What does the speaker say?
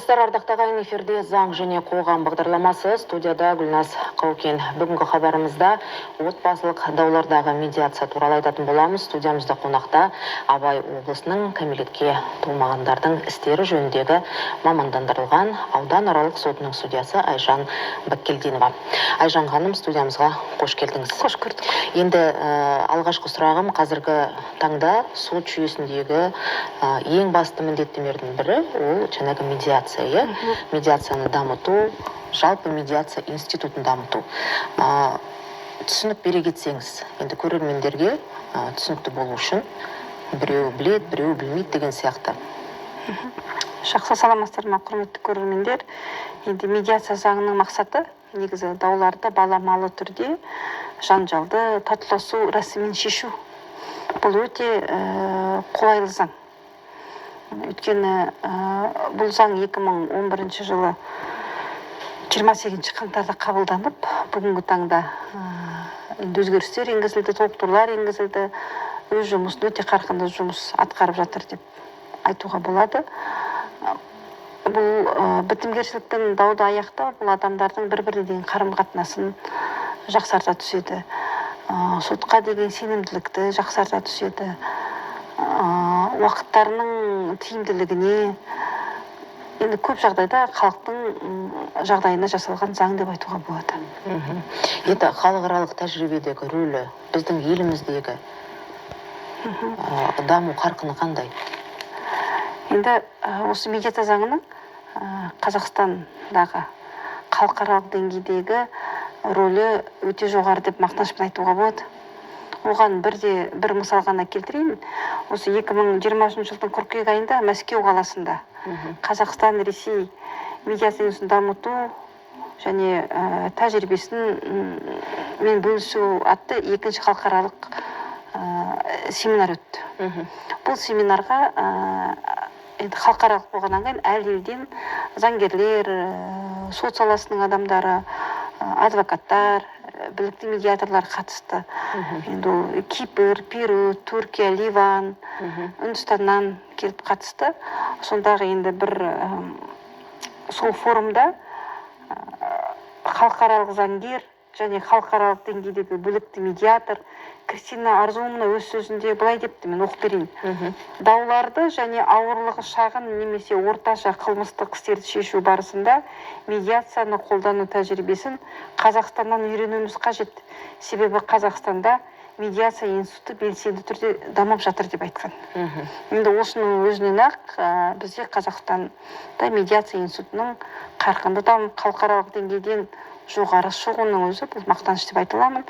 Саламатсыздар, ардақтаған эфирде заң және қоғам бағдарламасы, студияда Гүлназ Қаукен. Бүгінгі хабарымызда отбасылық даулардағы медиация туралы айтатын боламыз. Студиямызда қонақта Абай облысының кәмелетке толмағандардың істері жөніндегі мамандандырылған ауданаралық сотының судьясы Айжан Баккелдинова. Айжан ханым, студиямызға қош келдіңіз. Қош көрдік. Енді алғашқы сұрағым, қазіргі таңда сот жүйесіндегі ең басты міндеттемелердің бірі ол жаңағы медиация, медиацияны дамыту, жалпы медиация институтын дамыту. Түсінік бере кетсеңіз, енді көрермендерге түсінікті болу үшін біреу біледі, біреу білмейді деген сияқты. Жақсы, саламатсыздар ма, құрметті көрермендер. Енді медиация заңының мақсаты негізі дауларды баламалы түрде жанжалды татуласу рәсімін шешу. Бұл өте қолайлы заң. Өйткені бұл заң 2011 жылы 28 қаңтарда қабылданып, бүгінгі таңда өзгерістер енгізілді, толықтырулар енгізілді, өз жұмысын өте қарқынды жұмыс атқарып жатыр деп айтуға болады. Бұл бітімгершіліктің дауды аяқтау, бұл адамдардың бір-біріне деген қарым-қатынасын жақсарта түседі. Сотқа деген сенімділікті жақсарта түседі. Уақыттарының тиімділігіне, енді көп жағдайда халықтың жағдайына жасалған заң деп айтуға болады. Енді халықаралық тәжірибедегі рөлі, біздің еліміздегі даму қарқыны қандай? Енді осы медиация заңының Қазақстандағы халықаралық деңгейдегі рөлі өте жоғары деп мақтанышпен айтуға болады. Оған бір мысал ғана келтірейін. Осы 2020 жылдың қыркүйек айында Мәскеу қаласында Қазақстан, Ресей медиация институтын дамыту және тәжірибесін мен бөлісу атты екінші халықаралық семинар өтті. Бұл семинарға халықаралық болғаннан кейін әр елден заңгерлер, сот саласының адамдары, адвокаттар, білікті медиаторлар қатысты. Енді ол Кипр, Перу, Түркия, Ливан, Үндістаннан келіп қатысты. Сондағы енді бір сол форумда халықаралық заңгер және халықаралық деңгейдегі білікті медиатор Кристина Арзумовна өз сөзінде былай депті, мен оқып берейін. Дауларды және ауырлығы шағын немесе орташа қылмыстық істерді шешу барысында медиацияны қолдану тәжірибесін Қазақстаннан үйренуіміз қажет. Себебі Қазақстанда медиация институты белсенді түрде дамып жатыр деп айтқан. Енді осының өзінен ақ бізде Қазақстанда медиация институтының қарқынды дамып халықаралық деңгейден жоғары шығуының өзі бұл мақтаныш деп айта аламын.